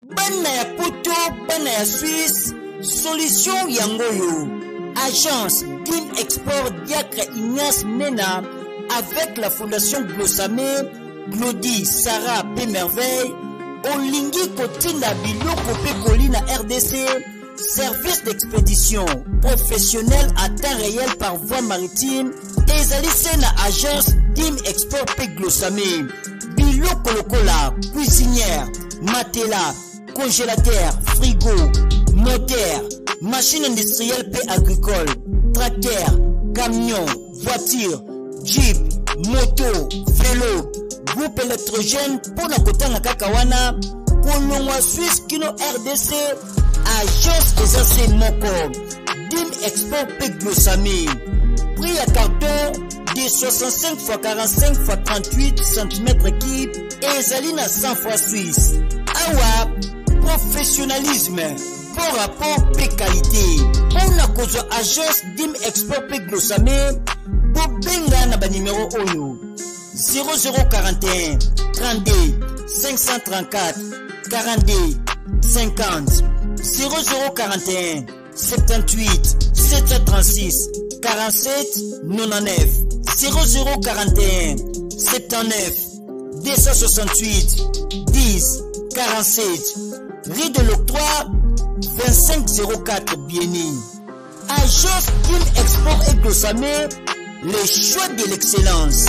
Bana ya Poto, bana ya Suisse, solution yangoyo. Agence Dim Export Diacre Ignace Mena avec la fondation Glossamé, Glody, Sarah P. Merveille, Olingi Kotina Biloko Pekoli na RDC, service d'expédition professionnel à temps réel par voie maritime, et na agence Dim Export P. Glossamé, Biloko Lokola, cuisinière, matelas, congélateur, frigo, moteur, machine industrielle P agricole, tracteur, camion, voiture, jeep, moto, vélo, groupe électrogène pour la côté na Kakawana, Kolongwa Suisse Kino RDC, agence des AC Moko, Dim Export P Glossamé, prix à carton de 65 x 45 x 38 cm cube et Zalina 100 x Suisse. Awa, professionnalisme, bon rapport P qualité. On a cause agence Dim Export P Glossamé, Bobenga na ba numéro Oyo 0041 32 534 42 50 0041 78 736 47 99 0041 79 268 10 47 rue de l'Octroi 2504 Bieni. Agence Dim Export et Glossamé, le choix de l'excellence.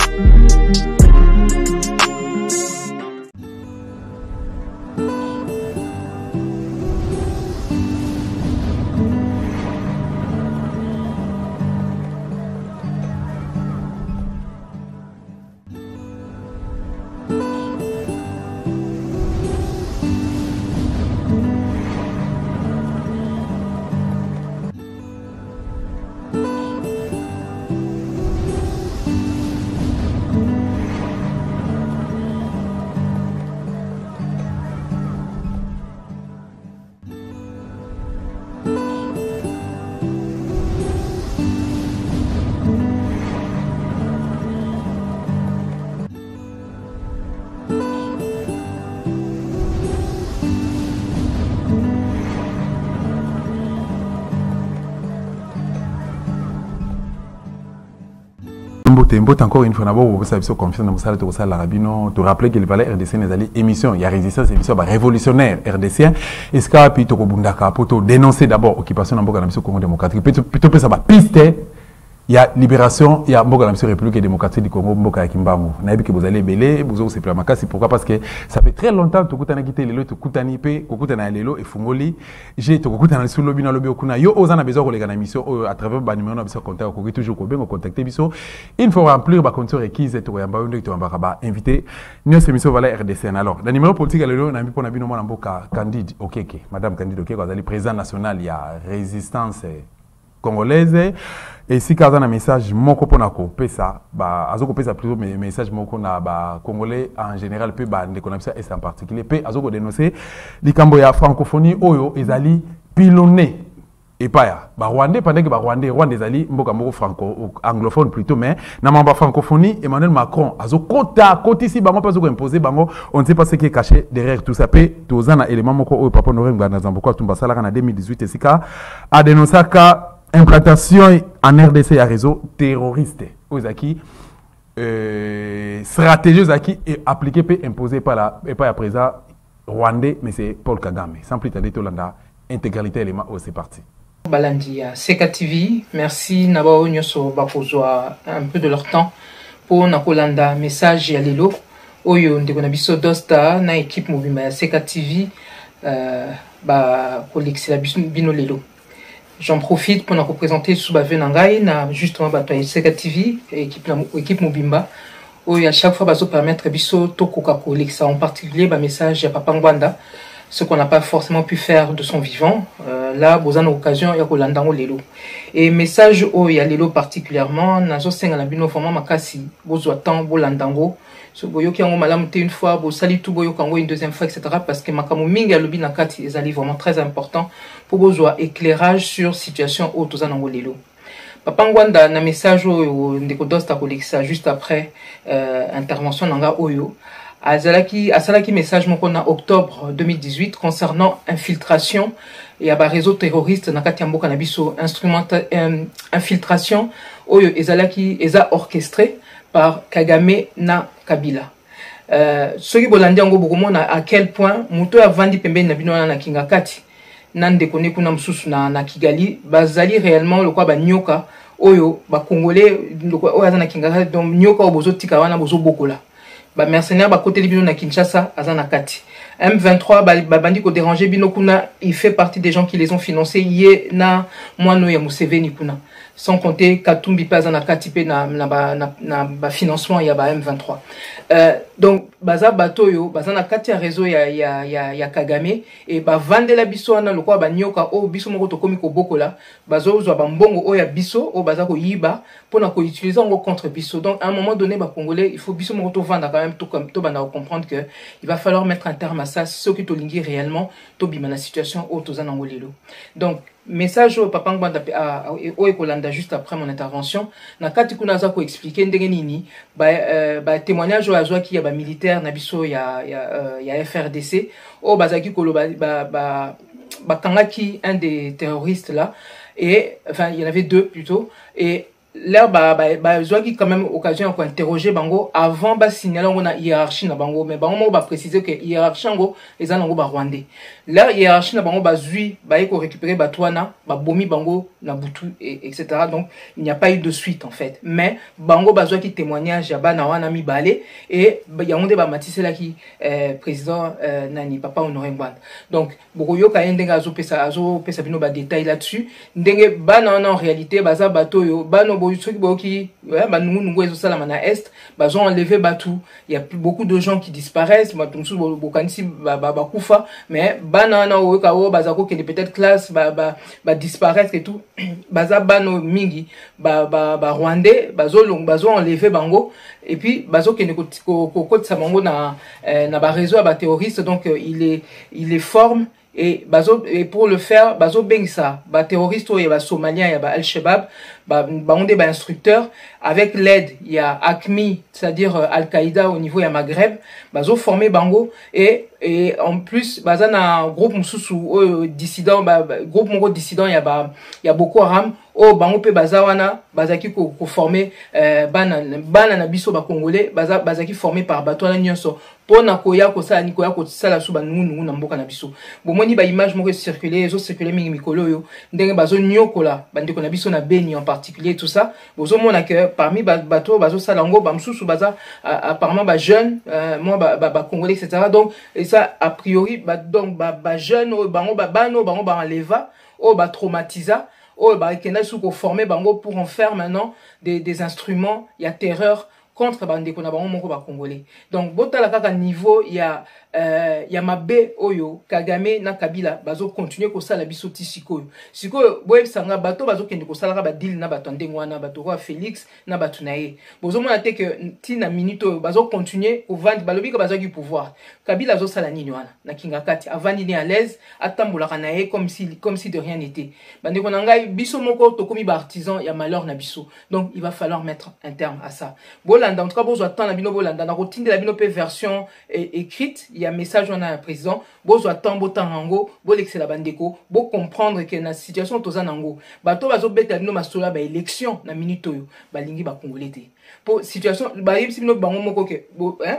Encore une fois, vous savez, confiance dans vous savez, te rappeler que le palais RDC n'est allé émission, il y a résistance, émission révolutionnaire RDC. Est-ce qu'il y a puis pour dénoncer d'abord l'occupation dans le Congo démocratique, plutôt ça va piste. Il y a libération, il y a la République démocratique du Congo, Mboka Kimbamu. Naïbi que vous allez belé, vous avez c'est c'est pourquoi parce que ça fait très longtemps que vous avez quitté les lots, vous avez quitté les lots et Fungoli. J'ai tout quitté sur le lobby dans le okuna. Yo osana besoin de la mission à travers le numéro de contact, vous toujours bien contacter biso. Il faut remplir les conditions requises et tout yamba une tu vas inviter. Nous cette émission voilà RDC. Alors, le numéro politique à l'élo, n'ami pour n'ami non Mboka Candide. OK, Madame Candide OK, vous allez président national, il y a résistance congolaise. Et si vous avez un message, moko pona ko pesa, ba azoko pesa plutôt mais message moko na ba congolais en général peu ba ndéconnaissance et en particulier peu azoko dénoncer likambo ya francophonie oyo ezali pilonné et pas ya ba rwandais pendant que ba rwandais ezali mboka moko franco anglophone plutôt mais na mamba francophonie Emmanuel Macron azokota kotisi bango pas azoko imposer bango on ne sait pas ce qui est caché derrière tout ça pe tozana élément moko oyo papa Norengo na Zamboko tumba sala na 2018 et sika a dénoncé ka implantation en RDC à réseau terroriste. Ozaki stratégie Ozaki est appliquée et imposée par la président rwandais, mais c'est Paul Kagame. Sans plus tarder, Tolanda, intégralité élément, c'est parti. Balandia, CKTV, merci Nabao Nyoso Bakozwa un peu de leur temps pour Nakolanda message à Lelo. Oyo Ndekonabiso Dosta, na équipe Mobimba CKTV, Kolix la Bino Lelo. J'en profite pour nous représenter Soubavé Nangai, na justement bataille CKTV, équipe Mobimba, où à chaque fois bazo permettre biso tokoka kolexa en particulier ba message à Papa Ngwanda, ce qu'on n'a pas forcément pu faire de son vivant. Là, vous avez l'occasion ya kolandango lelo. Et message au ya lelo particulièrement, nazo senga na bino vraiment makasi, bozo temps bolandango. So boyo ki yango malamu te une fois, bo sali tout boyo kango une deuxième fois, etc. Parce que makamu mingi ya lobi nakati ezali vraiment très important pour bozo éclairage sur situation au tozanango lelo. Papa Ngwanda na message oyo ndeko dosta kolekisa juste après intervention nanga oyo Asalaki message mon en octobre 2018 concernant infiltration et à réseau terroriste na kati mboka na biso infiltration oyo ezalaki eza orchestré par Kagame na Kabila. Soki bolandi yango bokomona à quel point muto ya vandi pembeni na bino na kingakati nande kone kuna msusu na Kigali bazali réellement le quoi ba nyoka oyo ba congolais oyo azana kingakati donc nyoka obozo tika wana bozo bokola. Ba mercenaires ba côté bino na Kinshasa azana kati. M23 bandi ko déranger bino kuna, il fait partie des gens qui les ont financés yé na mwano ya Museveni kuna. Sans compter Katumbi Pazana Katipe na financement ya ba M23. Donc baza batoyo bazana kati ya réseau ya Kagame et ba vande la biso na lokwa ba nyoka o biso moko to komi ko bokola bazo zo ba mbongo o ya biso o baza ko yiba pona ko utiliser ngo contre biso. Donc à un moment donné ba congolais il faut biso moko to vendre quand même tout comme to bana comprendre que il va falloir mettre un terme à ça ceux qui to lingi réellement to bima la situation o to za nangolelo. Donc message au papa Ngbanda au Ekolanda juste après mon intervention na kati kuna za ko expliquer ndenge nini ba témoignage au azwa ki ya ba militaire na biso ya FRDC au bazaki kolo ba kangaki un des terroristes là et enfin il y en avait deux plutôt et là qui quand même occasion pour interroger bango avant ba signaler on a hiérarchie na bango mais bango ba préciser que hiérarchie ngo eza nango ba rwandais là hiérarchie na bango ba zui ba eko récupérer ba twana ba bomi bango na butu etc. Donc il n'y a pas eu de suite en fait mais bango bazwa qui témoignage ya ba na wana mi balé et ya onde ba matisse là qui président nani papa Honoré Ngbanda. Donc bokoyo ka ndenga azo pesa bino ba détail là-dessus ndenge ba na en réalité baza bato yo ba no ceux qui est, ils ont enlevé Batou. Il y a plus beaucoup de gens qui disparaissent. Mais banana ou kao bazako qui peut-être classe disparaître et tout. Baza bano mingi rwandais bazo enlevé bango et puis bazo qui ne côte sa bango na réseau à terroriste donc il les forme. Et pour le faire, bazo bengsa, terroriste il y a somalien, il y a Al-Shabaab, on est instructeur avec l'aide, il y a ACMI, c'est-à-dire Al-Qaïda au niveau il y a Maghreb, bazo formé bango et en plus baza na groupe mususu dissident groupe moko dissident il y a Boko Haram o bango pe bazawana bazaki ko former bana na biso ba congolais bazaki formé par batona nyonso pona koya ko sala nikoya ko sala suba nungu na mboka na biso bomoni ba image moko circuler mingi mikolo yo ndenge bazo nyokola bandeko na biso na Beni en particulier tout ça bozo mona que parmi bato bazo sala ngo ba msusu baza apparemment ba jeune moi ba congolais etc. Donc et ça a priori donc ba jeune bango bango ba enleva o ba traumatiser oh bah qui n'a su qu'on formé bango pour en faire maintenant des instruments il y a terreur contre bande qu'on a bango moko ba congolais donc botala kaka niveau il y a mabe oyo Kagame na Kabila bazo continuer ko sala biso tisiko boye sanga bato bazo kende ko sala ba deal na bato ndengwana bato ko Félix na bato nae bozo mona te que tina minute bazo continuer au vendre balobi ko bazo ki pouvoir Kabila zo sala nini wana na kingakati avant ni à l'aise atambola kanae comme si de rien n'était bande ko ngai biso moko to komi ba artisan ya malheur na biso donc il va falloir mettre un terme à ça bolanda en tout cas bozo attendre bino bolanda na rotinde la bino pe version écrite un message on a un président bozo atambo tango bo l'excella bandeko bo comprendre que na situation toza nango bato bazo beta bino masola ba élection na minute oyo balingi ba congolais te pour situation ba yebisi bino bango moko ke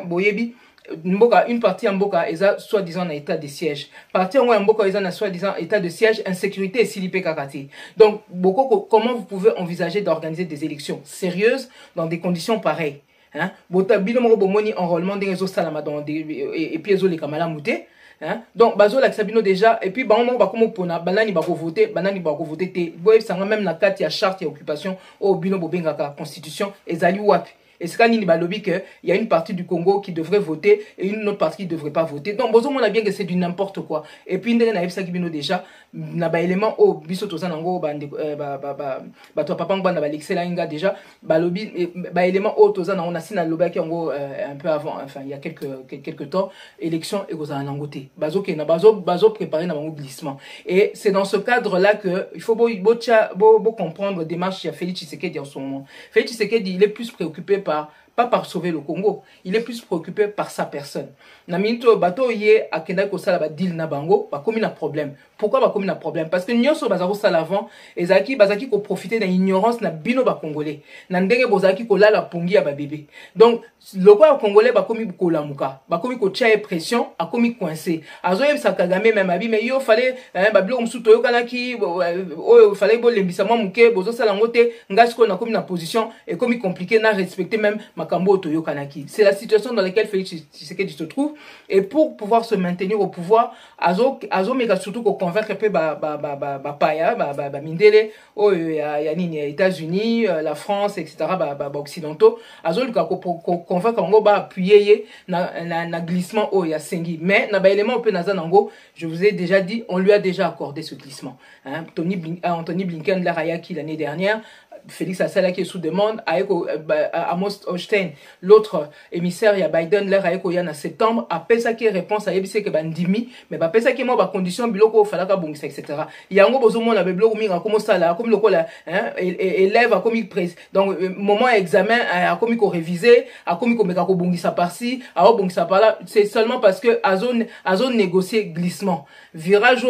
boyebi mboka une partie en mboka eza soi-disant na état de siège partie en mboka eza na soi-disant état de siège insécurité et silipé kakati donc beaucoup comment vous pouvez envisager d'organiser des élections sérieuses dans des conditions pareilles hein botabino moko bomoni enrôlement des réseaux salama dans des et puis les kamala muté hein donc bazo la sabino déjà et puis bango ba komo pona banani ba voter te boye sanga même na carte ya charte ya occupation au bino bobengaka constitution ezali wapi. Et c'est quand il balobi que il y a une partie du Congo qui devrait voter et une autre partie qui devrait pas voter. Donc bozo on a bien que c'est du n'importe quoi. Et puis ndenge na yebisa ki bino déjà na ba élément au biso toza nango bande to papa ngba na ba l'excella inga déjà balobi ba élément au toza na on a sina lobaki ngo un peu avant enfin il y a quelques temps élection et goza nangote. Bazo ke na bazo préparer na bango glissement. Et c'est dans ce cadre là que il faut comprendre démarche ya Félix Tshisekedi en ce moment. Félix Tshisekedi il est plus préoccupé par pas par sauver le Congo. Il est plus préoccupé par sa personne. Na minute bato yé akenda ko sala ba deal na bango, ba komi na problème. Pourquoi ba komi na problème? Parce que nyonso bazako sala avant, ezaki ko profiter de l'ignorance na bino ba congolais. Na ndenge bozaki ko lala pongi ya ba bébé. Donc le quoi congolais ba komi ko lamuka, ba komi ko tia pression, a komi coincé. Azoye sa Kagame même abi mais yo fallait ba bilo msuto yo kanaki o fallait bo lembisa mwa muke bozo sala ngote ngasko na komi na position et komi compliqué na respecter même makambo to yo kanaki. C'est la situation dans laquelle Félix Tshisekedi se trouve et pour pouvoir se maintenir au pouvoir azo mega surtout ko convaincre peu paya mindele o ya nini États-Unis, la France etc. occidentaux azo luka ko convaincre ngo ba appuyer na glissement o ya sengi mais na ba élément peu naza nango je vous ai déjà dit on lui a déjà accordé ce glissement hein. Anthony Blinken l'a rayaki l'année dernière. Félix Assala qui est sous demande, Amos Hochstein, l'autre émissaire, il y a Biden, l'air avec en septembre, après ça qui est réponse à Yébissé que bandimi, mais pas ça qui est moi, condition, biloko, falaka bongisa, etc. Il y a un gros besoin, on avait bloqué, mais comment ça là, comme le col, élève, à comme presse. Donc, moment examen, à comme il révisé, à comme il meka bongisa par-ci, à bongisa par-là, c'est seulement parce que Azon négocier glissement. Virage,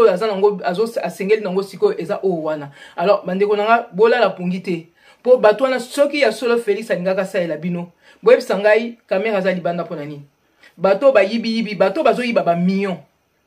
Azon a sengel nango siko, eza o wana. Alors, bandeko nanga, bola la pongité. Pour batouana soki ya solo Félix alingaka sa ela bino boyeb sangai caméra za libanda pona nini bato ba yibi bato bazo yiba ba million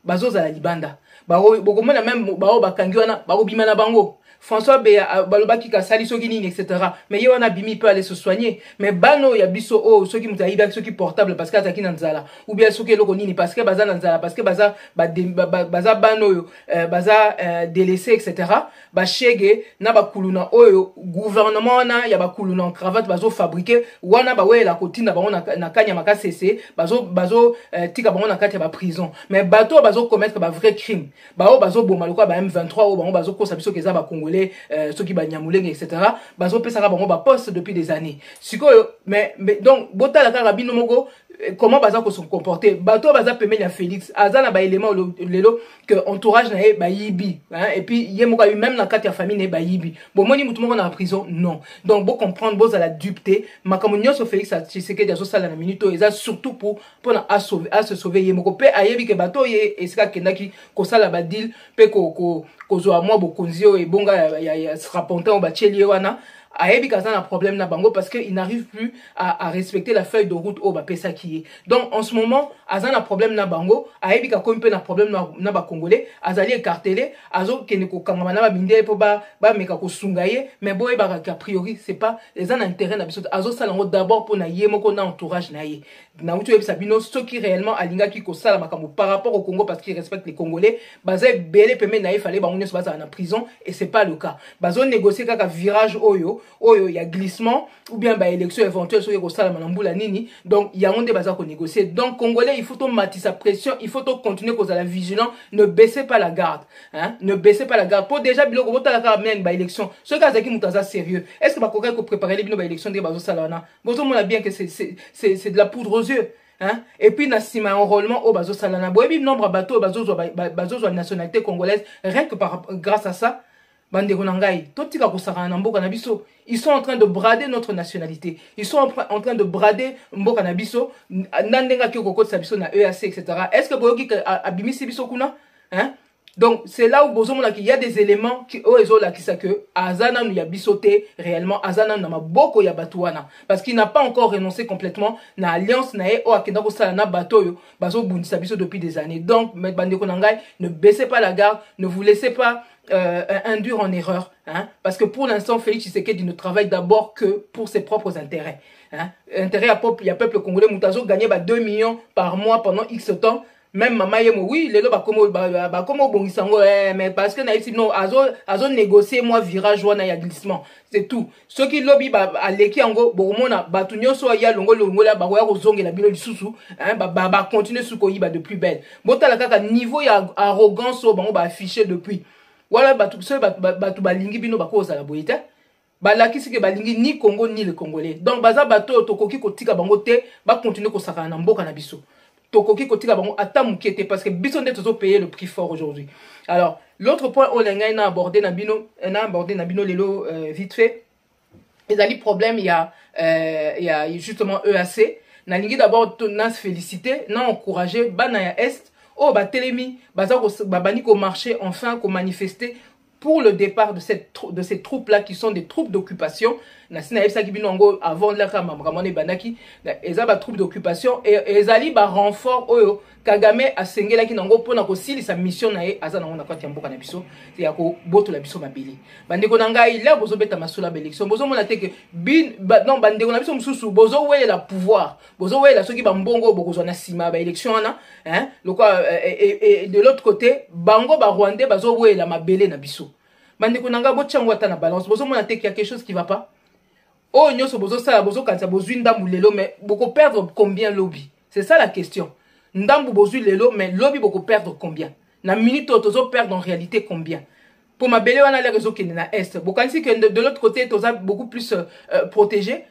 bazo za la libanda ba bokomona même ba kangi wana ba bima na bango François Beya balobaki ka sali soki nini etc. Mais yo wana bimi peut aller se soigner mais bano ya biso o soki mutayiba soki portable parce que ataki na nzala ou bien soki loko nini parce que baza na nzala parce que baza baza bano baza délaissé etc. ba chege na ba kuluna oyo gouvernement na ya ba kuluna cravate bazo fabriquer wana ba wela kotina ba na kanya makasese bazo tika ba na kati ya ba prison mais bato bazo commettre ba vrai crime bazo boma lokwa ba M23 o bazo kosa biso keza ba Congolais ceux qui banyamuleng etc. bazo pesa bango ba poste depuis des années sikoyo mais donc bota la karabino moko comment baza ko se comporter bato baza pemenya Félix azana ba élément lelo que entourage na ba yibi hein et puis yemoka même na kati ya famille na ba yibi bon moni mutu moko na prison non donc bon comprendre boza la dupeté makamunyo so Félix Tshisekedi azo sala na minute eza surtout pour à se sauver yemoko pe ayebi ke bato ye esika kendaki ko sala ba deal pe ko kozwa mwa bokonzio et bonga ya srapontin au bachelier wana ayebi kaza na problème na bango parce que il n'arrive plus à respecter la feuille de route au bapesa qui est donc en ce moment azana na problème na bango ayebi ka ko na problème na ba congolais azali écartelé azo kene ko kangama na ba binde po ba meka ko sungaye mais boye ba a priori c'est pas les an intérêt na biso azo salango d'abord pour na yemoko na entourage na ye na utu yebisa bino ce qui réellement alinga ki ko sala makambo par rapport au Congo parce qu'il respecte les Congolais bazé belé peme na fallait ba on se base en prison et c'est pas le cas bazo négocier kaka virage oyo il y a glissement ou bien bah élection éventuelle sur Yerusala Manambula nini donc il y a on débat à négocier donc Congolais il faut to mater sa pression il faut to continuer cause à la vigilance ne baissez pas la garde hein ne baissez pas la garde pour déjà biloko bota la garde même bah élection ce cas qui mutaza sérieux est-ce que bah Congolais ko préparer les bino bah élection de bazo salana bozo mona bien que c'est de la poudre aux yeux hein et puis na sima enrôlement au bazo salana boyebi nombre bateau bazo nationalité congolaise rien que grâce à ça Bandeko nangai, totika kosaka na mboka na biso, ils sont en train de brader notre nationalité. Ils sont en train de brader mboka na biso, nandenga ki kokotsa biso na EAC etc. Est-ce que boyoki abimisi biso kuna? Hein? Donc c'est là où bozomona qu'il y a des éléments qui là qui ça que azana nous y a bisoté réellement azana na maboko ya batuana parce qu'il n'a pas encore renoncé complètement na alliance na o akenda ko sala na batoyo bazo bundisa biso depuis des années. Donc bandeko nangai, ne baissez pas la garde, ne vous laissez pas induire en erreur, hein, parce que pour l'instant, Félix Tshisekedi ne travaille d'abord que pour ses propres intérêts. Hein. Intérêt à peuple, il y a peuple congolais, Moutazo gagné 2 millions par mois pendant X temps. Même maman yemo, oui, les lots comme bongisango, mais parce que naïsi non, azo négocier moi virage wana ya glissement, c'est tout. Ceux qui lobby à leki ango, boromona, batunyo so ya longo la baroya rozonge la bilo lisusu, hein, continuer sous koyi de plus belle. Bota la kaka niveau ya arrogance so bango affiché depuis. Voilà batu balingi bino bakoza la boyete balakisi ke balingi ni Congo ni le Congolais donc baza bato tokoki kotika bango te ba continuer ko saka na mboka na biso tokoki kotika bango ata mukete parce que biso nde tozo payer le prix fort aujourd'hui. Alors l'autre point on l'a abordé na bino lelo vite fait ezali problème il y a justement EAC na lingi d'abord na féliciter na encourager bana ya est oh ba telemi baza ko bani ko marcher enfin ko manifester pour le départ de ces troupes là qui sont des troupes d'occupation na sina yebisa ki binongo avant la kama kamone banaki eza ba troupes d'occupation et ezali ba renfort oyo Kagame asengela ki nango pona ko sili sa mission na ye aza nango na kwati mboka na biso ya ko boto la biso mabili bandeko na ngai là bozo beta masula élection bozo mona te que non bandeko na biso mususu bozo weye la pouvoir bozo weye la soki ba mbongo bokozwa na sima ba élection ana hein et de l'autre côté bango ba rwandais bazo weye la mabele na biso bandeko na ngai botchangwa ta na balance bozo mona te qu'il y a quelque chose qui va pas oh nyoso bozo sala bozo kanza bozu ndambu lelo mais boko perdre combien lobby c'est ça la question. Ndambu bozu lelo mais lobby boko perdre combien na minute tozo perdre en réalité combien pour ma belle wana les réseaux qui na est bokansi que de l'autre côté toza beaucoup plus protégé.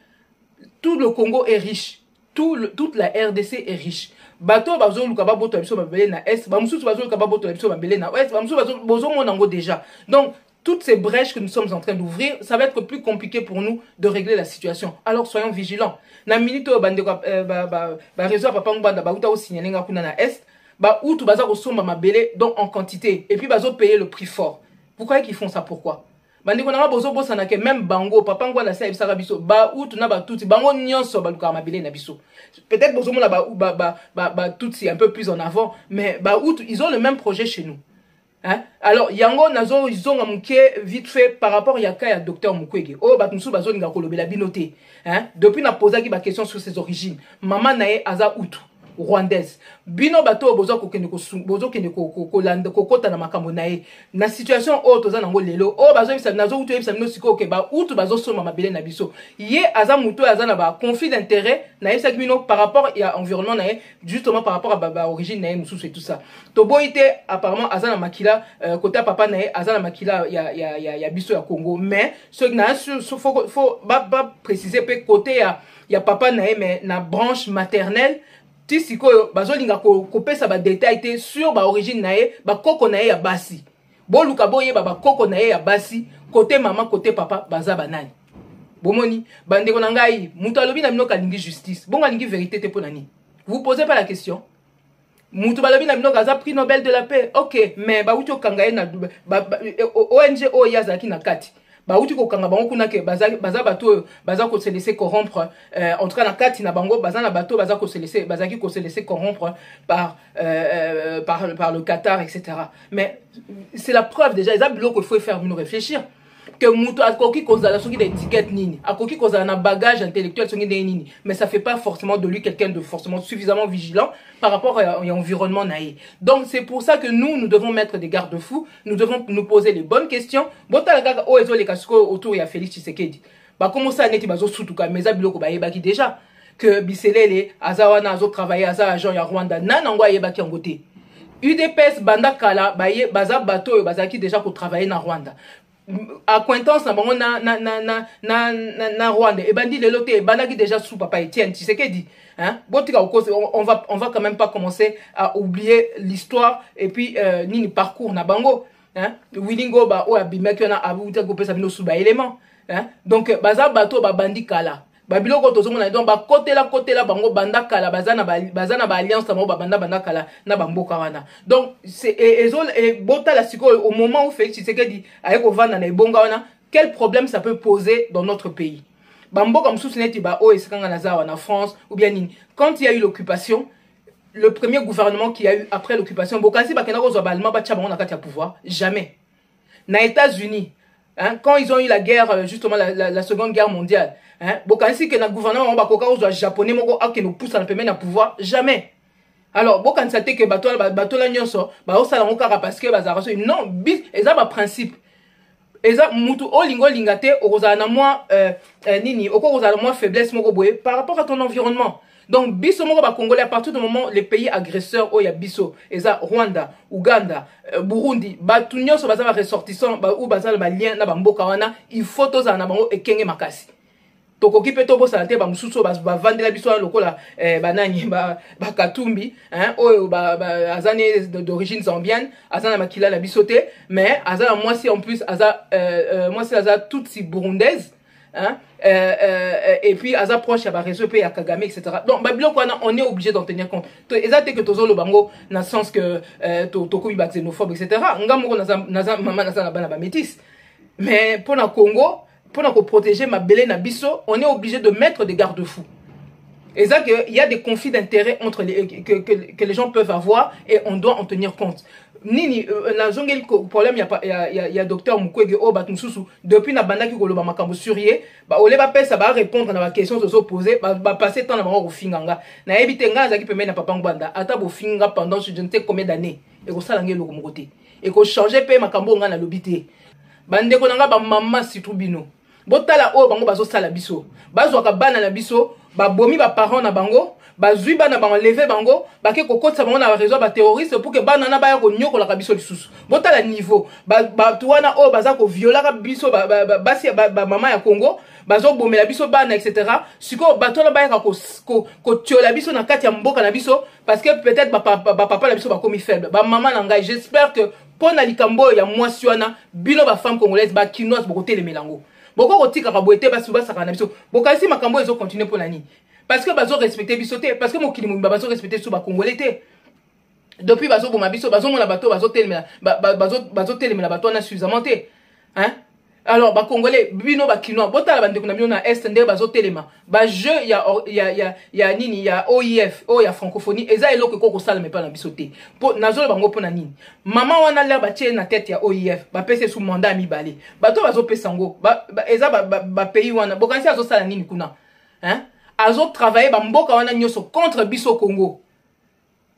Tout le Congo est riche, toute la RDC est riche. Bato bazo lukaba boto biso mabele na est ba mususu bazo lukaba boto biso mabele na ouest ba mususu bazo bozo monango déjà. Donc toutes ces brèches que nous sommes en train d'ouvrir, ça va être plus compliqué pour nous de régler la situation. Alors soyons vigilants. Na minute bande réseau papa ngba ba uta o signaler nga kuna na est, ba outu baza ko somba mabele donc en quantité et puis bazo payer le prix fort. Vous croyez qu'ils font ça pourquoi? Bande ko na bozo bosa na ke même bango papa ngwa na sa ibisa biso ba outu na ba tuti bango nyonso ba luka mabele na biso. Peut-être bozo mona ba tuti un peu plus en avant mais ba outu ils ont le même projet chez nous. Hein? Alors, yango nazo izonga muke vite fait par rapport à yaka ya docteur Mukwege. Oh, batumsu bazo ninga kolobela binoté. Hein? Depuis na posa ki ba question sur ses origines. Maman nae aza utu rwandaise. Bino bato bozo kokende ko landa kokota na makambo nae. Na situation o toza nango lelo. Oh, bazo bisa nazo utu bisa no siko ke ba utu bazo soma mabele na biso. Ye aza muto aza na ba conflit d'intérêt na yesa bino par rapport à environnement nae justement par rapport à ba origine nae mususu et tout ça. Toboite apparemment aza na makila côté papa nae aza na makila ya biso ya Congo mais ce que na faut préciser pe côté ya papa nae mais na branche maternelle tisiko bazolinga ko pesa ba détail te sur ba origine nae ba koko nae ya basi boluka boye ba koko nae ya basi côté maman côté papa baza banani bomoni bandeko na ngai mutu alobi na minoka lingi justice bonga lingi vérité te ponani vous posez pas la question mutu balobi na minoka za prix Nobel de la paix ok mais ba uti okanga na ONG o yazaki na kati ba uti ko kanga bango kuna ke baza bato baza ko se laisser corrompre en tout cas na kati na bango baza na bato baza ko se laisser corrompre par le Qatar etc. Mais c'est la preuve déjà les ablo qu'il faut faire nous réfléchir que mutu akoki kozala soki d'étiquette nini akoki kozala na bagage intellectuel soki de nini mais ça fait pas forcément de lui quelqu'un de forcément suffisamment vigilant par rapport à l'environnement naïe. Donc c'est pour ça que nous devons mettre des garde-fous, nous devons nous poser les bonnes questions. Bota gaga o ezo le kasko autour ya Félix Tshisekedi ba comment ça neti bazo sutuka mais abiloko ba yebaki déjà que Biselele azawana azo travailler aza agent ya Rwanda nanangwa yebaki ngote UDPS banda kala baye baza bato bazaki déjà ko travailler na Rwanda acquaintance na bango na Rwanda et bandi lelo te bandaki déjà sous papa Etienne Tshisekedi hein botika on va quand même pas commencer à oublier l'histoire et puis nini parcours na bango hein wilingo ba o abimaki na abuta ko pesa bino sous ba élément hein donc baza bato ba bandi kala babiloko tozomona donc ba côté la bango banda kala bazana ba alliance na ba banda kala na bamboka wana donc c'est et bota la siko au moment où Félix Tshisekedi ayeko vanda na ebonga wana quel problème ça peut poser dans notre pays bamboka msusu neti ba o esikanga na zawa na France ou bien nini quand il y a eu l'occupation le premier gouvernement qui a eu après l'occupation bokasi bakena ko zo ba allemand ba tcha bango na kati ya pouvoir jamais na États-Unis. Hein, quand ils ont eu la guerre, justement la seconde guerre mondiale, hein, bokansi que le gouvernement va japonais moko qui nous pousse à le pouvoir, jamais. Alors, bokansi te que bato la nyonso, ba osala ngokara parce que bazara non, bis eza ba principe. Eza mutu o lingo lingate okozana moi nini, okozana moi faiblesse moko boye par rapport à ton environnement. Donc, biso moko ba Congolais à partir du moment les pays agresseurs o ya biso, eza Rwanda, Uganda, Burundi, ba tunyo so baza ba ressortissant ba ou baza ba lien na ba mboka wana, il faut toza na bango ekenge makasi. Tokoki pe tobo santé ba mususu ba vandela biso lokola banani ba Katumbi, hein, o ba azane d'origine zambienne, azana makila la bisoté, mais azana moi si en plus aza moi si aza tutsi burundaise. hein, et puis aza proche ya ba réseau pe ya Kagame, etc. Donc babilo quoi on est obligé d'en tenir compte. Exact que tozo le bango na sens que toko ba xénophobe, etc. Ngamoko naza maman naza na bana ba métis. Mais pour le Congo, pour nous protéger ma belé na biso, on est obligé de mettre des garde-fous. Et ça qu'il y a des conflits d'intérêts entre que les gens peuvent avoir et on doit en tenir compte. Nini na zongeli problème il y a docteur Mukwege o batmususu depuis na banda ki koloba makambo surier ba ole ba pesa ba répondre na ba questions se poser ba passer temps na bango kofinganga na ebite nga zaki pembe na papa ngwanda ata bo finga pendant je ne sais combien d'années et ko sala ngelo ko mokote et ko changer pe makambo nga na lobité bande ko nanga ba mama situbino botala o bango bazo sala biso bazo ka bana na biso ba bomi ba parents na bango bazui bana ba enlever bango ba ke kokotsa bango na réseau ba terroriste pour que bana na ba ya ko nyoko la biso lisusu botala niveau ba tuwana o baza ko viola ka biso basi ba mama ya Congo bazo bomela biso bana etc. siko batola ba ya ko tiola biso na kati ya mboka na biso parce que peut-être ba papa la biso ba komi faible ba mama na ngai j'espère que pour na likambo ya mwasi wana bino ba femme congolaise ba kinoise boko telemelango boko kotika ka boete ba suba saka na biso bokasi makambo ezo continuer pour nani parce que bazo respecter bisoté parce que mokili mumba bazo respecter sous ba congolais té depuis bazo boma biso bazo mona bato bazo telemela bazo telemela bato na suffisamment té hein alors ba congolais bino ba kinois botala bande kuna bino na est ndé bazo telema ba jeu ya nini ya OIF o ya francophonie eza eloko ko sala mais pas na bisoté po nazo bango pona nini maman wana la ba tie na tête ya OIF ba pese sous mandat mi balé bato bazo pesango eza ba pays wana bokansi azo sala nini kuna hein azo travailler ba mboka wana nyoso contre biso Congo.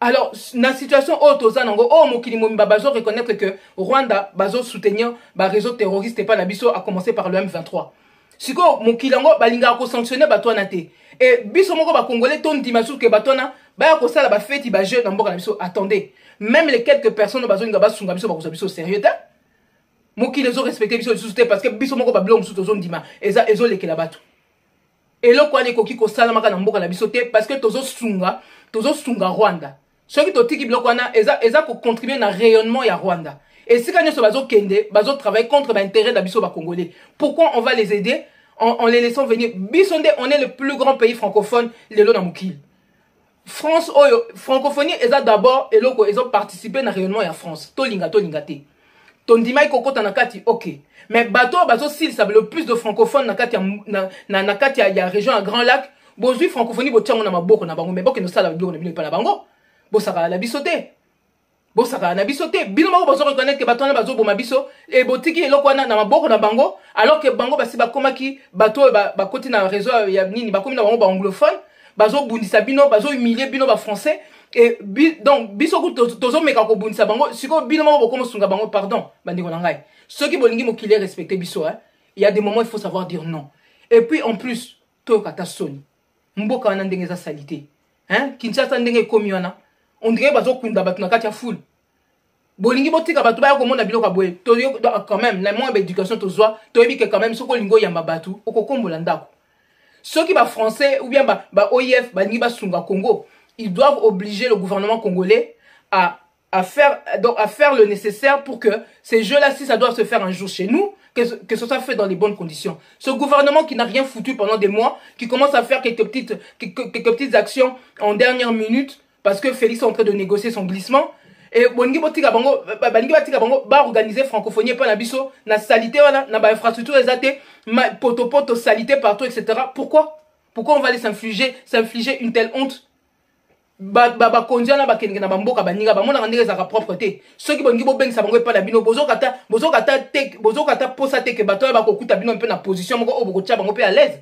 Alors na situation autoza nango o mokili momba bazo reconnaître que Rwanda bazo soutenir ba réseau terroriste et pas na biso a commencer par le M23. Siko mokili ngo balinga ko sanctionner bato na té et biso moko ba congolais ton dimasu ke bato na ba ko sala ba fête ba jeune na mboka na biso attendez même les quelques personnes bazo nga ba sunga biso ba ko biso sérieux ta mokili zo respecter biso susté parce que biso moko ba blom sous tozon dima ezo lekela bato. Et là, quoi, les coquilles qu'on s'allume à n'importe la bisoté parce que tozo sunga Rwanda. Ceux qui t'ont dit qu'ils ont contribué à rayonnement à Rwanda. Et si quand ils sont kende, bazo travaillent contre l'intérêt de la congolais. Pourquoi on va les aider en les laissant venir? Bisonde, on est le plus grand pays francophone, les lots d'Amoukil. France, francophonie, d'abord, ils ont participé à rayonnement à France. Tolinga te. Ton dimai koko tanakati, ok. Mais bateau s'il savent le plus de francophones nakati ya région à Grand Lac, bozui francophonie botiango na maboko na bango mais boke no sala biloko na bino pa na bango. Bosaka na bisoté. Bosaka na bisoté. Bino mako bozo reconnaître que bato na bazo boma biso et botiki eloko wana na maboko na bango alors que bango basi bakomaki bato ba koti na réseau ya nini bakomi na bango ba anglophone, bazo bundisa bino, bazo humilier bino ba français. Et donc biso tozo meka ko bundisa bango siko bino mako bokomo sunga bango pardon bandiko na ngai. Ceux qui bolingi mokili respecter biso hein, il y a des moments il faut savoir dire non. Et puis en plus to kata soni. Mboka wana ndenge za salité. Hein? Kinshasa ndenge komi wana. On dirait bazo kunda batu na kati ya foule. Bolingi botika batu ba ko mona biloko boye. To quand même la moins éducation to zwa, to yebi que quand même soko lingo yamba batu okokombola ndako. Ceux qui ba français ou bien ba OIF ba ba sunga Congo, ils doivent obliger le gouvernement congolais à faire le nécessaire pour que ces jeux-là, si ça doit se faire un jour chez nous, que ce soit fait dans les bonnes conditions. Ce gouvernement qui n'a rien foutu pendant des mois, qui commence à faire quelques petites actions en dernière minute, parce que Félix est en train de négocier son glissement, et Bongi Botika Bango, va organiser francophonie, pas la biso, na salité, na ba infrastructure, exate, poto, salité partout, etc. Pourquoi on va aller s'infliger une telle honte? Kondiana ba kenga na bamboka baninga ba mona ngandeke za propreté ceux qui bongi bo beng sa bango pa na bino bozo kata posa te ke bato ba kokuta bino un peu na position moko o boko tia bango pe à l'aise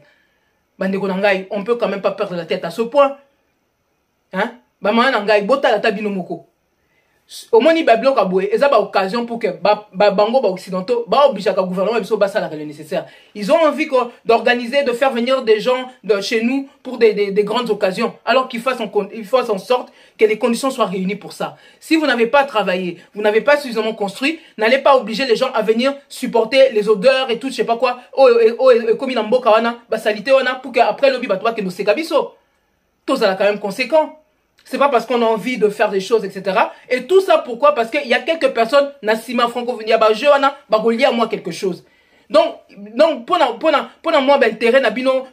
bandeko na ngai on peut quand même pas perdre la tête à ce point hein ba mana ngai bota la ta bino moko au moni ba bloka boye eza ba occasion pour que bango ba occidentaux ba obligé ka gouvernement biso ba ça le nécessaire. Ils ont envie d'organiser, de faire venir des gens de chez nous pour des grandes occasions alors qu'il fassent en sorte que les conditions soient réunies pour ça. Si vous n'avez pas travaillé, vous n'avez pas suffisamment construit, n'allez pas obliger les gens à venir supporter les odeurs et tout je sais pas quoi comme in mboka wana ba salité wana pour que après lobby ba toi que nous seka biso. Tout ça là quand même conséquent. C'est pas parce qu'on a envie de faire des choses, etc. Et tout ça, pourquoi? Parce qu'il y a quelques personnes, Nassima Francophonie, bah, je, bah, relié à moi quelque chose. Donc pour moi intérêt na bino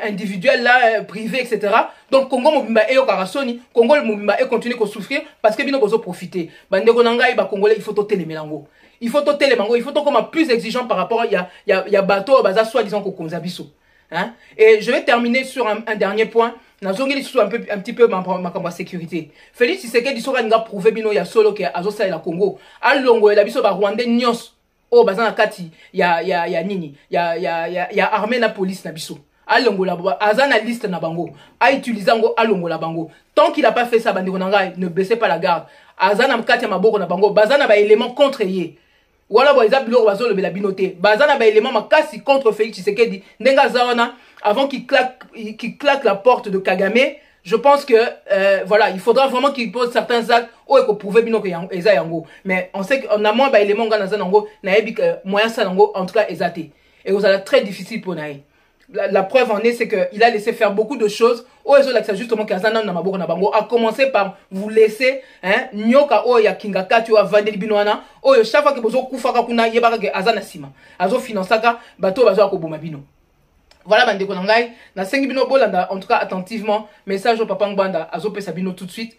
individuel là privé etc. Donc Congo mobimba e okarasoni Congo mobimba e continue ko souffrir parce que bino bozo profiter bandeko nangai ba congolais il faut to télémelango il faut to télémango il faut to comme plus exigeant par rapport il y a bateau baza soi disant ko konza biso hein. Et je vais terminer sur un dernier point nazongeli sous un petit peu ma sécurité. Félix Tshisekedi soka nga prouver bino ya solo ke azosa la Congo alongo la biso ba rwandais nyos. Oh, bazana kati, ya nini, ya armée na police na biso. Alongo la azana liste na bango. A utilisé alongo la bango. Tant qu'il a pas fait ça, bandeko nanga, ne baissez pas la garde. Azana kati ya maboko na bango. Bazana ba élément contre ye. Voilà, bon, ils ont bazo le la binoté. Bazana ba élément makasi contre Félix Tshisekedi. Nenga zawana, avant qu'il claque la porte de Kagame. Je pense que voilà, il faudra vraiment qu'il pose certains actes où il faut prouver bien que eza yango. Mais on sait qu'on a moins bah éléments dans zanango, naebi que moyen ça nango en tout cas ezaté. Et vous allez très difficile pour nae. La preuve en est, c'est qu'il a laissé faire beaucoup de choses. Oh, ils ont l'accès justement qu'azana na maboko na bango. A commencer par vous laisser hein nyoka oh ya kingaka tu a vandeli binoana. Oh chaque fois que bozo kufaka kuna yebaka que azana sima. Azo financaka bato bazo akoboma bino. Voilà, bandeko nangai, na sengi bino bolanda, en tout cas attentivement, message au papa Ngbanda, azo pesa bino tout de suite.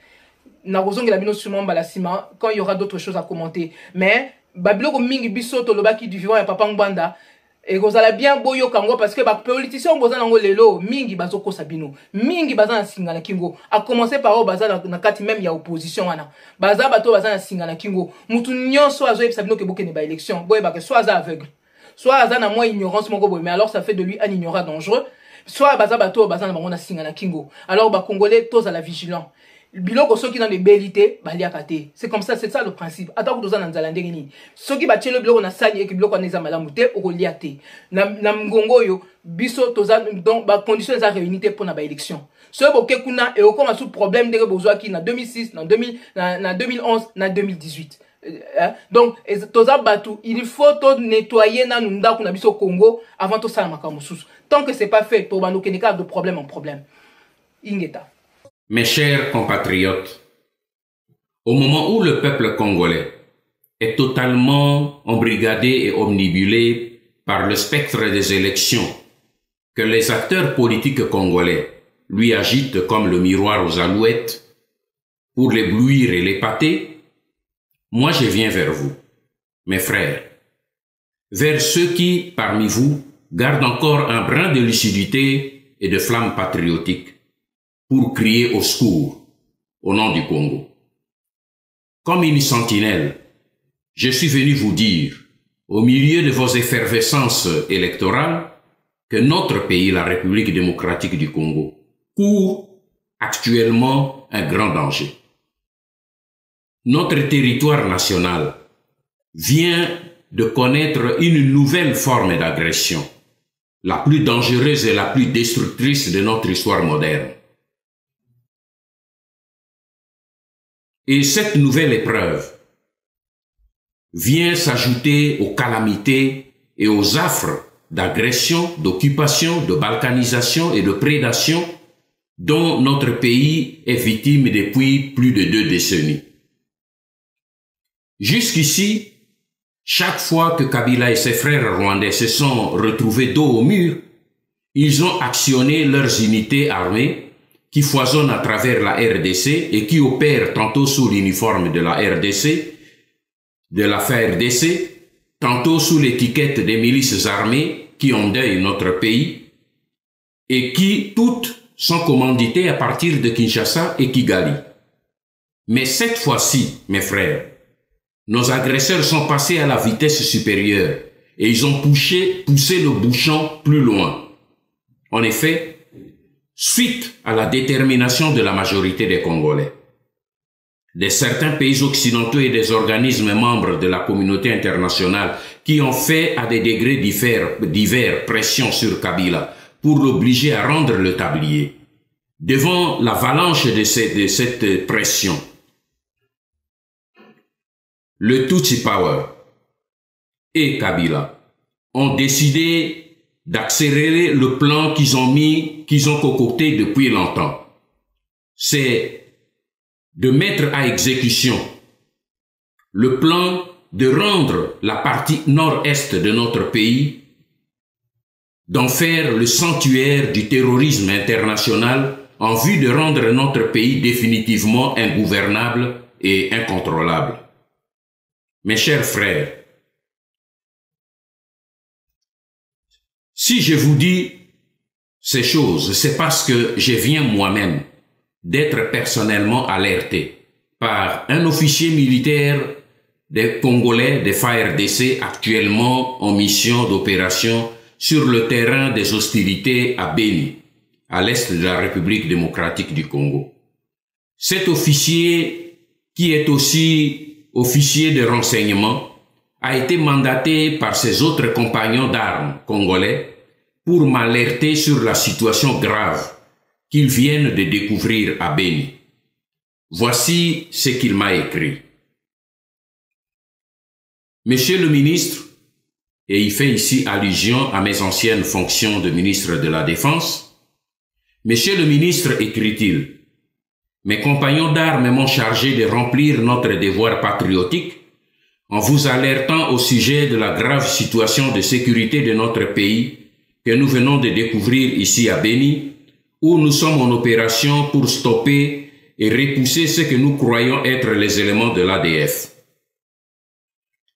Na rozongi la bino sûrement balasima, quand il y aura d'autres choses à commenter. Mais, babiloko mingi biso to lobaki du vivant ya papa Ngbanda, et gozala bien boyo kango, parce que ba politicien boza nango lelo, mingi bazo kosa bino, mingi baza na singa na kingo, a commencer par o baza na kati même ya opposition wana. Baza bato baza na singa na kingo, mutu nyonso azo yebisa bino ke boke ne ba élection, boye ba ke soit aza aveugle. Soit Azan a moins ignorance, mais alors ça fait de lui un ignorant dangereux. Soit Baza Bato, Baza na singa na kingo. Alors, bah, Congolais, tous à la vigilance. Biloko ceux qui dans des bellités, balia kate. C'est comme ça, c'est ça le principe. Attends que tu en zalande ni. Ceux qui battent le biloko na sali et qui biloko na zamalambute, au liate. Na mgongo yo, biso tozan donc ba conditions za réunité pour na ba élection. Ceux boke kuna et au comme sous problème de besoin qui na 2006, na 2011, na 2018. Donc, il faut nettoyer na nunda kuna biso Congo avant tout ça makambo sous. Tant que c'est pas fait, to bano kenika de problème en problème. Ingeta. Mes chers compatriotes, au moment où le peuple congolais est totalement embrigadé et omnibulé par le spectre des élections que les acteurs politiques congolais lui agitent comme le miroir aux alouettes pour l'éblouir et l'épater, moi, je viens vers vous, mes frères, vers ceux qui, parmi vous, gardent encore un brin de lucidité et de flamme patriotique pour crier au secours au nom du Congo. Comme une sentinelle, je suis venu vous dire, au milieu de vos effervescences électorales, que notre pays, la République démocratique du Congo, court actuellement un grand danger. Notre territoire national vient de connaître une nouvelle forme d'agression, la plus dangereuse et la plus destructrice de notre histoire moderne. Et cette nouvelle épreuve vient s'ajouter aux calamités et aux affres d'agression, d'occupation, de balkanisation et de prédation dont notre pays est victime depuis plus de 2 décennies. Jusqu'ici, chaque fois que Kabila et ses frères rwandais se sont retrouvés dos au mur, ils ont actionné leurs unités armées qui foisonnent à travers la RDC et qui opèrent tantôt sous l'uniforme de la RDC, de la FARDC, tantôt sous l'étiquette des milices armées qui endeuillent notre pays et qui toutes sont commanditées à partir de Kinshasa et Kigali. Mais cette fois-ci, mes frères, nos agresseurs sont passés à la vitesse supérieure et ils ont poussé le bouchon plus loin. En effet, suite à la détermination de la majorité des Congolais, de certains pays occidentaux et des organismes membres de la communauté internationale qui ont fait à des degrés divers pression sur Kabila pour l'obliger à rendre le tablier. Devant l'avalanche de cette pression, le Tutsi Power et Kabila ont décidé d'accélérer le plan qu'ils ont concocté depuis longtemps. C'est de mettre à exécution le plan de rendre la partie nord-est de notre pays d'en faire le sanctuaire du terrorisme international en vue de rendre notre pays définitivement ingouvernable et incontrôlable. Mes chers frères, si je vous dis ces choses, c'est parce que je viens moi-même d'être personnellement alerté par un officier militaire des Congolais des FARDC actuellement en mission d'opération sur le terrain des hostilités à Beni, à l'est de la République démocratique du Congo. Cet officier, qui est aussi officier de renseignement, a été mandaté par ses autres compagnons d'armes congolais pour m'alerter sur la situation grave qu'ils viennent de découvrir à Beni. Voici ce qu'il m'a écrit. Monsieur le ministre, et il fait ici allusion à mes anciennes fonctions de ministre de la Défense, Monsieur le ministre, écrit-il, mes compagnons d'armes m'ont chargé de remplir notre devoir patriotique en vous alertant au sujet de la grave situation de sécurité de notre pays que nous venons de découvrir ici à Beni, où nous sommes en opération pour stopper et repousser ce que nous croyons être les éléments de l'ADF.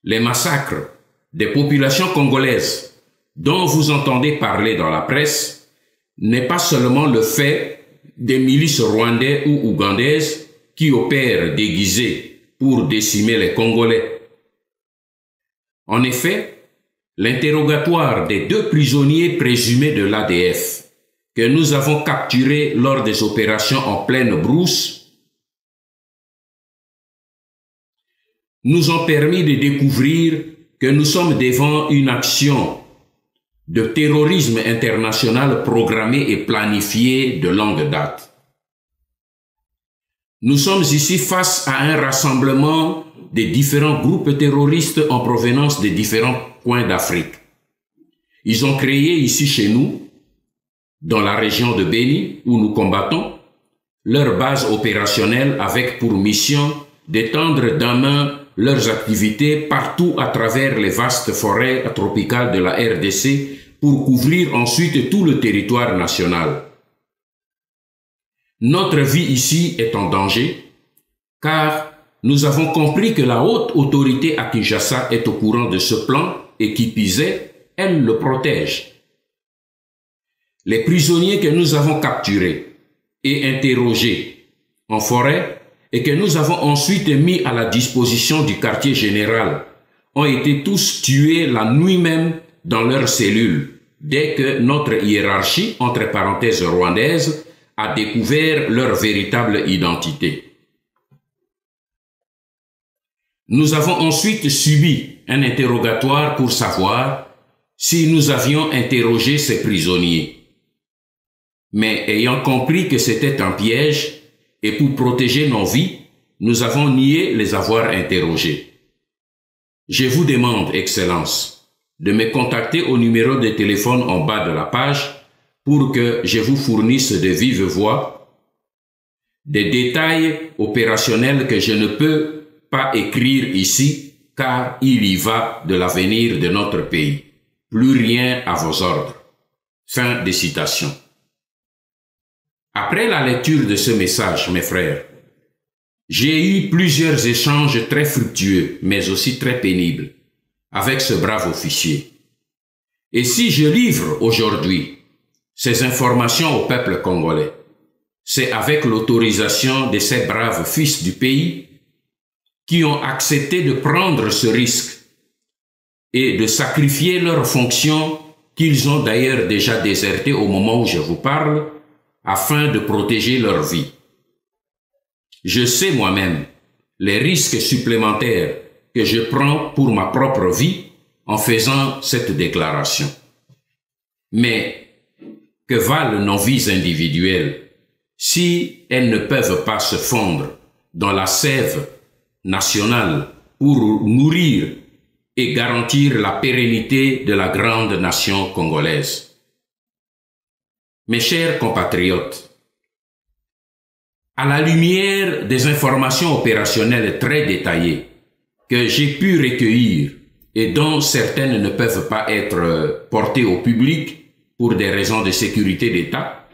Les massacres des populations congolaises dont vous entendez parler dans la presse n'est pas seulement le fait des milices rwandaises ou ougandaises qui opèrent déguisées pour décimer les Congolais. En effet, l'interrogatoire des 2 prisonniers présumés de l'ADF que nous avons capturés lors des opérations en pleine brousse nous ont permis de découvrir que nous sommes devant une action de terrorisme international programmée et planifiée de longue date. Nous sommes ici face à un rassemblement des différents groupes terroristes en provenance des différents coins d'Afrique. Ils ont créé ici chez nous, dans la région de Beni, où nous combattons, leur base opérationnelle avec pour mission d'étendre d'un main leurs activités partout à travers les vastes forêts tropicales de la RDC pour couvrir ensuite tout le territoire national. Notre vie ici est en danger, car nous avons compris que la haute autorité à Kinshasa est au courant de ce plan et qui pisait, elle le protège. Les prisonniers que nous avons capturés et interrogés en forêt et que nous avons ensuite mis à la disposition du quartier général ont été tous tués la nuit même dans leurs cellules, dès que notre hiérarchie, entre parenthèses rwandaise, a découvert leur véritable identité. Nous avons ensuite subi un interrogatoire pour savoir si nous avions interrogé ces prisonniers. Mais ayant compris que c'était un piège, et pour protéger nos vies, nous avons nié les avoir interrogés. Je vous demande, Excellence, de me contacter au numéro de téléphone en bas de la page pour que je vous fournisse de vive voix des détails opérationnels que je ne peux pas écrire ici, car il y va de l'avenir de notre pays. Plus rien à vos ordres. Fin de citation. Après la lecture de ce message, mes frères, j'ai eu plusieurs échanges très fructueux, mais aussi très pénibles, avec ce brave officier. Et si je livre aujourd'hui ces informations au peuple congolais, c'est avec l'autorisation de ces braves fils du pays qui ont accepté de prendre ce risque et de sacrifier leurs fonctions qu'ils ont d'ailleurs déjà désertées au moment où je vous parle, afin de protéger leur vie. Je sais moi-même les risques supplémentaires que je prends pour ma propre vie en faisant cette déclaration. Mais que valent nos vies individuelles si elles ne peuvent pas se fondre dans la sève nationale pour nourrir et garantir la pérennité de la grande nation congolaise? Mes chers compatriotes, à la lumière des informations opérationnelles très détaillées que j'ai pu recueillir et dont certaines ne peuvent pas être portées au public pour des raisons de sécurité d'État,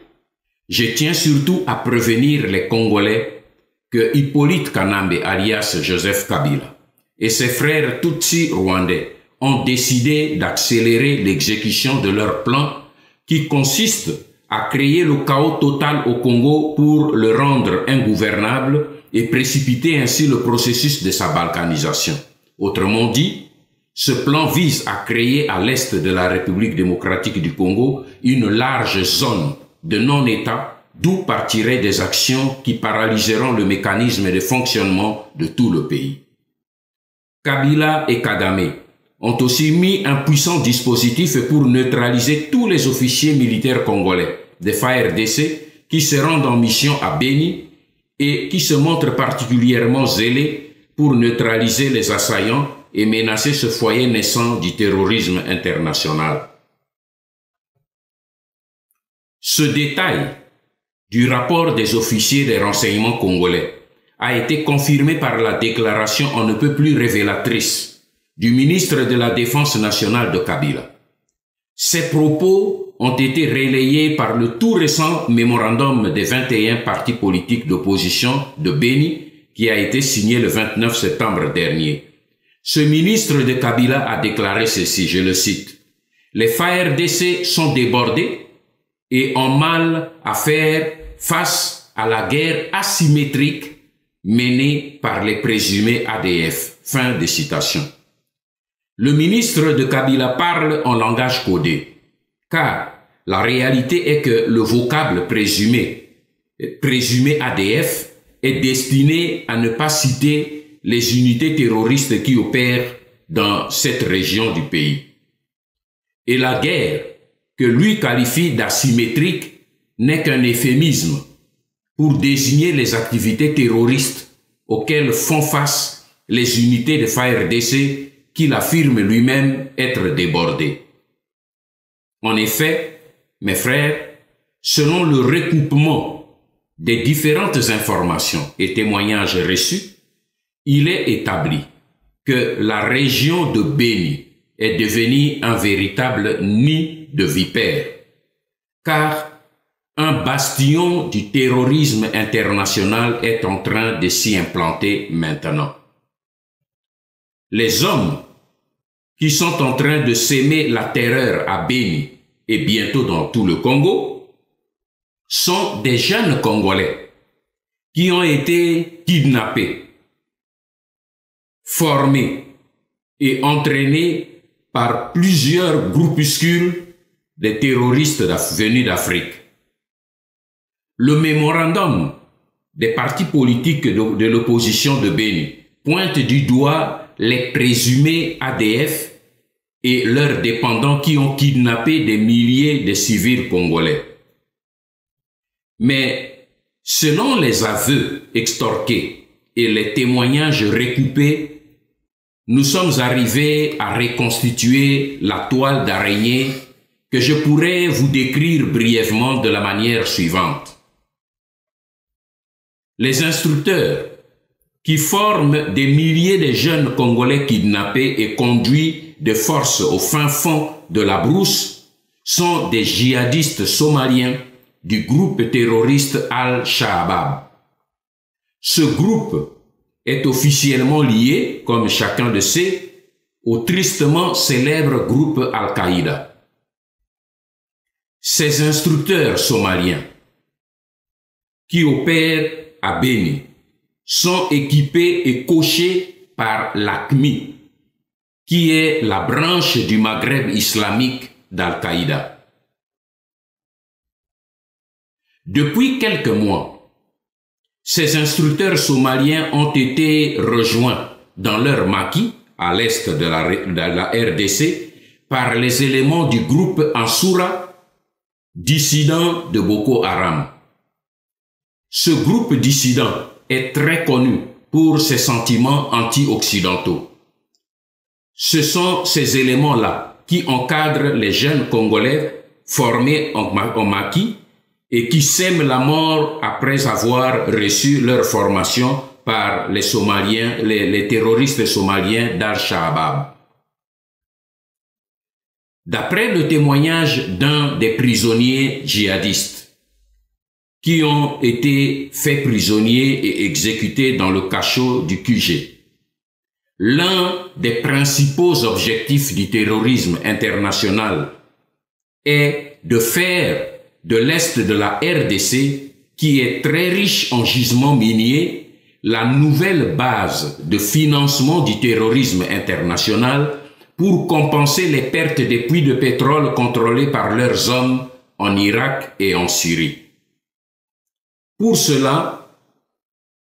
je tiens surtout à prévenir les Congolais que Hippolyte Kanambe, alias Joseph Kabila, et ses frères Tutsi rwandais ont décidé d'accélérer l'exécution de leur plan qui consiste à créer le chaos total au Congo pour le rendre ingouvernable et précipiter ainsi le processus de sa balkanisation. Autrement dit, ce plan vise à créer à l'est de la République démocratique du Congo une large zone de non-État d'où partiraient des actions qui paralyseront le mécanisme de fonctionnement de tout le pays. Kabila et Kagame ont aussi mis un puissant dispositif pour neutraliser tous les officiers militaires congolais de FARDC qui se rendent en mission à Beni et qui se montrent particulièrement zélés pour neutraliser les assaillants et menacer ce foyer naissant du terrorisme international. Ce détail du rapport des officiers des renseignements congolais a été confirmé par la déclaration on ne peut plus révélatrice du ministre de la Défense nationale de Kabila. Ces propos ont été relayés par le tout récent mémorandum des 21 partis politiques d'opposition de Beni qui a été signé le 29 septembre dernier. Ce ministre de Kabila a déclaré ceci, je le cite, « Les FARDC sont débordés et ont mal à faire face à la guerre asymétrique menée par les présumés ADF. » Fin de citation. Le ministre de Kabila parle en langage codé, car la réalité est que le vocable présumé ADF est destiné à ne pas citer les unités terroristes qui opèrent dans cette région du pays. Et la guerre, que lui qualifie d'asymétrique, n'est qu'un euphémisme pour désigner les activités terroristes auxquelles font face les unités de FARDC qu'il affirme lui-même être débordées. En effet, mes frères, selon le recoupement des différentes informations et témoignages reçus, il est établi que la région de Beni est devenue un véritable nid de vipères, car un bastion du terrorisme international est en train de s'y implanter maintenant. Les hommes qui sont en train de s'aimer la terreur à Beni et bientôt dans tout le Congo sont des jeunes Congolais qui ont été kidnappés, formés et entraînés par plusieurs groupuscules de terroristes venus d'Afrique. Le mémorandum des partis politiques de l'opposition de Beni pointe du doigt les présumés ADF et leurs dépendants qui ont kidnappé des milliers de civils congolais. Mais selon les aveux extorqués et les témoignages recoupés, nous sommes arrivés à reconstituer la toile d'araignée que je pourrais vous décrire brièvement de la manière suivante. Les instructeurs qui forment des milliers de jeunes Congolais kidnappés et conduits de force au fin fond de la brousse sont des djihadistes somaliens du groupe terroriste Al-Shabaab. Ce groupe est officiellement lié, comme chacun le sait, au tristement célèbre groupe Al-Qaïda. Ces instructeurs somaliens qui opèrent à Beni sont équipés et coachés par l'AQMI, qui est la branche du Maghreb islamique d'Al-Qaïda. Depuis quelques mois, ces instructeurs somaliens ont été rejoints dans leur maquis, à l'est de la RDC, par les éléments du groupe Ansura, dissident de Boko Haram. Ce groupe dissident est très connu pour ses sentiments anti-occidentaux. Ce sont ces éléments-là qui encadrent les jeunes Congolais formés en maquis et qui sèment la mort après avoir reçu leur formation par les Somaliens, les terroristes somaliens d'Al-Shabaab. D'après le témoignage d'un des prisonniers djihadistes qui ont été faits prisonniers et exécutés dans le cachot du QG, l'un des principaux objectifs du terrorisme international est de faire de l'Est de la RDC, qui est très riche en gisements miniers, la nouvelle base de financement du terrorisme international pour compenser les pertes des puits de pétrole contrôlés par leurs hommes en Irak et en Syrie. Pour cela,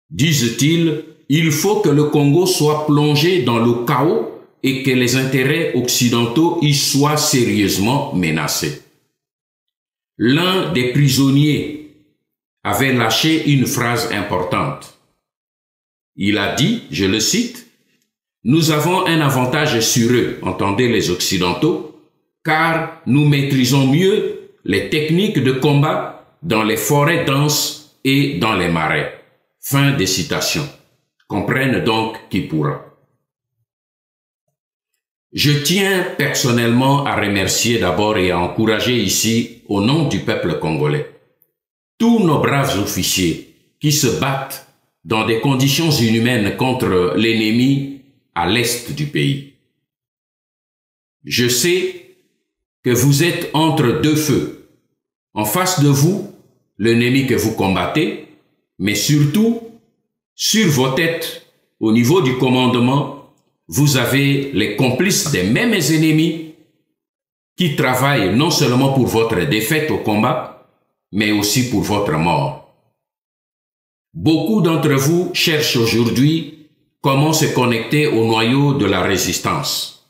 disent-ils, il faut que le Congo soit plongé dans le chaos et que les intérêts occidentaux y soient sérieusement menacés. L'un des prisonniers avait lâché une phrase importante. Il a dit, je le cite, « Nous avons un avantage sur eux, entendez les Occidentaux, car nous maîtrisons mieux les techniques de combat dans les forêts denses et dans les marais. » Fin des citations. Comprenne donc qui pourra. Je tiens personnellement à remercier d'abord et à encourager ici, au nom du peuple congolais, tous nos braves officiers qui se battent dans des conditions inhumaines contre l'ennemi à l'est du pays. Je sais que vous êtes entre deux feux. En face de vous, l'ennemi que vous combattez, mais surtout, sur vos têtes, au niveau du commandement, vous avez les complices des mêmes ennemis qui travaillent non seulement pour votre défaite au combat, mais aussi pour votre mort. Beaucoup d'entre vous cherchent aujourd'hui comment se connecter au noyau de la résistance.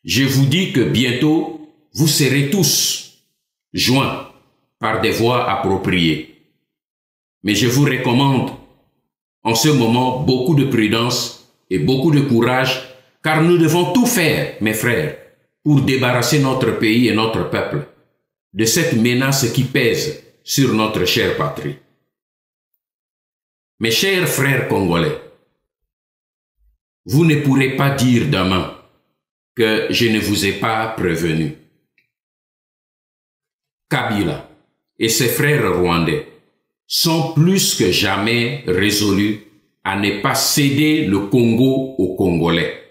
Je vous dis que bientôt, vous serez tous joints par des voies appropriées. Mais je vous recommande en ce moment beaucoup de prudence et beaucoup de courage, car nous devons tout faire, mes frères, pour débarrasser notre pays et notre peuple de cette menace qui pèse sur notre chère patrie. Mes chers frères congolais, vous ne pourrez pas dire demain que je ne vous ai pas prévenu. Kabila et ses frères rwandais sont plus que jamais résolus à ne pas céder le Congo aux Congolais,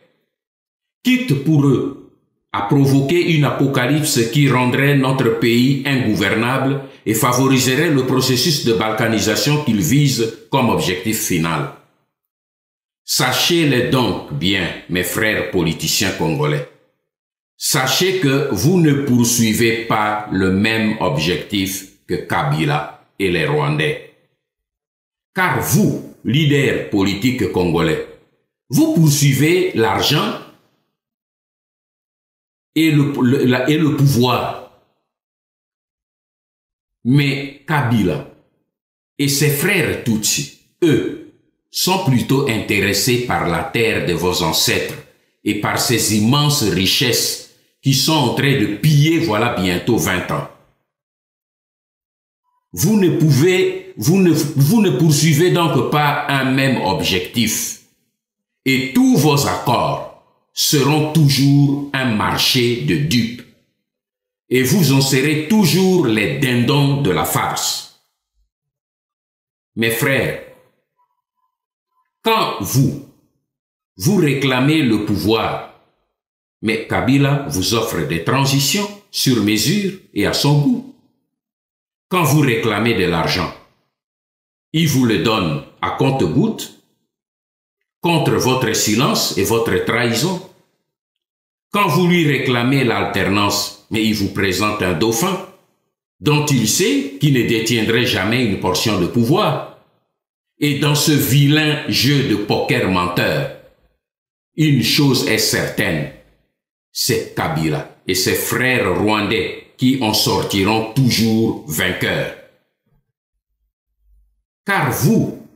quitte pour eux à provoquer une apocalypse qui rendrait notre pays ingouvernable et favoriserait le processus de balkanisation qu'ils visent comme objectif final. Sachez-le donc bien, mes frères politiciens congolais. Sachez que vous ne poursuivez pas le même objectif que Kabila et les Rwandais. Car vous, leader politique congolais, vous poursuivez l'argent et le pouvoir. Mais Kabila et ses frères Tutsi, eux, sont plutôt intéressés par la terre de vos ancêtres et par ces immenses richesses qui sont en train de piller voilà bientôt 20 ans. Vous ne poursuivez donc pas un même objectif et tous vos accords seront toujours un marché de dupes et vous en serez toujours les dindons de la farce. Mes frères, quand vous réclamez le pouvoir, mais Kabila vous offre des transitions sur mesure et à son goût. Quand vous réclamez de l'argent, il vous le donne à compte-gouttes, contre votre silence et votre trahison. Quand vous lui réclamez l'alternance, mais il vous présente un dauphin, dont il sait qu'il ne détiendrait jamais une portion de pouvoir. Et dans ce vilain jeu de poker menteur, une chose est certaine, c'est Kabila et ses frères rwandais qui en sortiront toujours vainqueurs. Car vous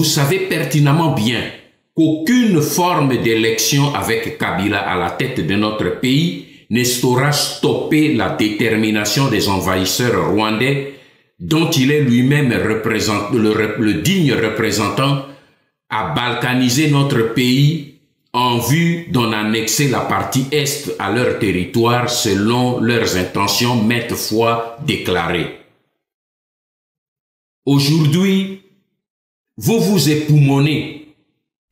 savez pertinemment bien qu'aucune forme d'élection avec Kabila à la tête de notre pays ne saura stopper la détermination des envahisseurs rwandais dont il est lui-même le digne représentant à balkaniser notre pays en vue d'en annexer la partie est à leur territoire selon leurs intentions maintes fois déclarées. Aujourd'hui, vous vous époumonez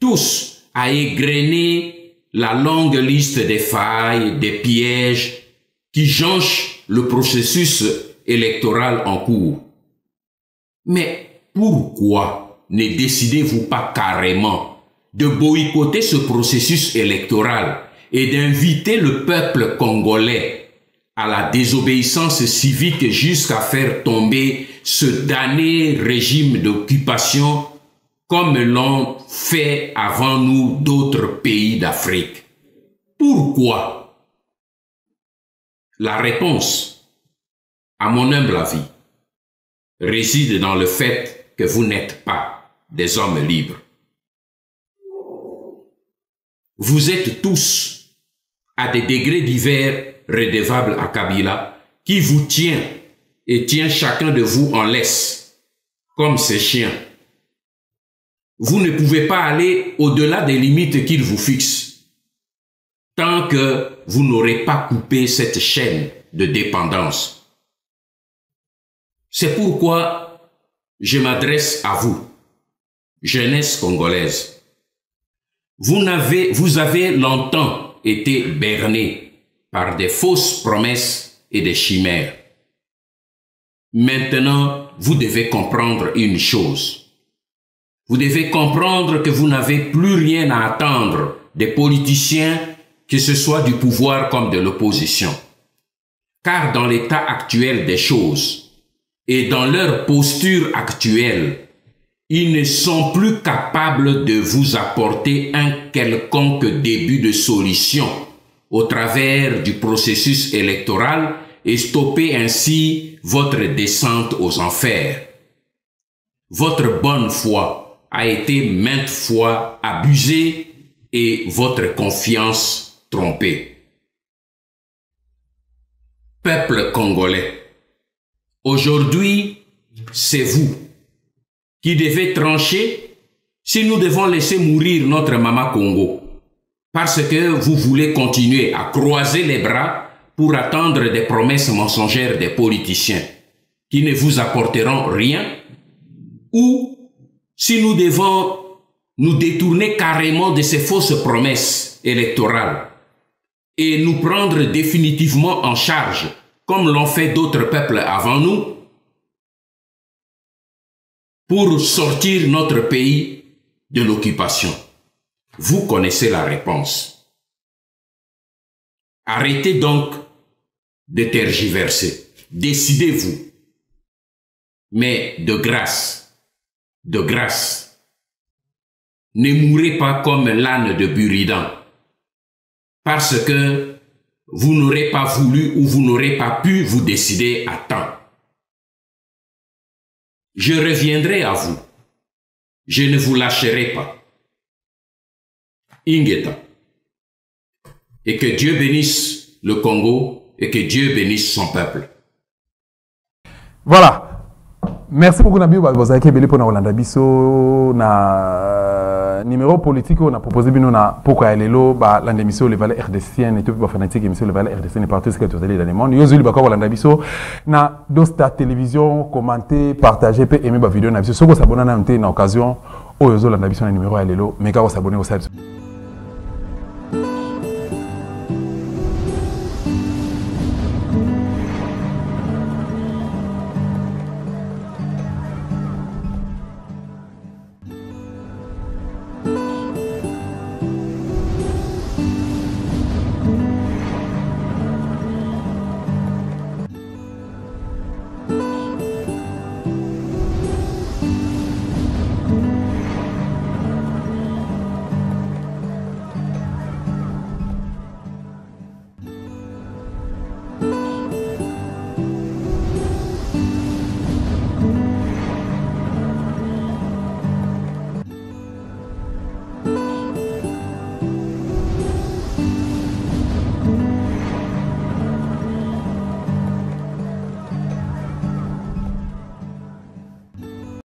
tous à égrener la longue liste des failles, des pièges qui jonchent le processus électoral en cours. Mais pourquoi ne décidez-vous pas carrément de boycotter ce processus électoral et d'inviter le peuple congolais à la désobéissance civique jusqu'à faire tomber ce damné régime d'occupation comme l'ont fait avant nous d'autres pays d'Afrique? Pourquoi? La réponse, à mon humble avis, réside dans le fait que vous n'êtes pas des hommes libres. Vous êtes tous, à des degrés divers, redevables à Kabila, qui vous tient et tient chacun de vous en laisse, comme ses chiens. Vous ne pouvez pas aller au-delà des limites qu'il vous fixe, tant que vous n'aurez pas coupé cette chaîne de dépendance. C'est pourquoi je m'adresse à vous, jeunesse congolaise. Vous avez longtemps été berné par des fausses promesses et des chimères. Maintenant, vous devez comprendre une chose. Vous devez comprendre que vous n'avez plus rien à attendre des politiciens, que ce soit du pouvoir comme de l'opposition. Car dans l'état actuel des choses et dans leur posture actuelle, ils ne sont plus capables de vous apporter un quelconque début de solution au travers du processus électoral et stopper ainsi votre descente aux enfers. Votre bonne foi a été maintes fois abusée et votre confiance trompée. Peuple congolais, aujourd'hui, c'est vous qui devez trancher si nous devons laisser mourir notre maman Congo, parce que vous voulez continuer à croiser les bras pour attendre des promesses mensongères des politiciens qui ne vous apporteront rien, ou si nous devons nous détourner carrément de ces fausses promesses électorales et nous prendre définitivement en charge, comme l'ont fait d'autres peuples avant nous, pour sortir notre pays de l'occupation. Vous connaissez la réponse. Arrêtez donc de tergiverser. Décidez-vous. Mais de grâce, ne mourrez pas comme l'âne de Buridan, parce que vous n'aurez pas voulu ou vous n'aurez pas pu vous décider à temps. Je reviendrai à vous. Je ne vous lâcherai pas. Ingeta. Et que Dieu bénisse le Congo et que Dieu bénisse son peuple. Voilà. Merci beaucoup Nabi Bazaki Beli pour Rolanda Biso na numéro politique on a proposé bino na pourquoi lelo ba l'émission les valeurs RDCN et tout ba fanatique émission les valeurs RDCN partout ce que tu as dit dans le monde. Yozuli ba Rolanda Biso na Dosta télévision commenter partager et aimer ba vidéo na biso soko s'abonner na occasion o Yozolanda Biso na numéro lelo mega s'abonner au site.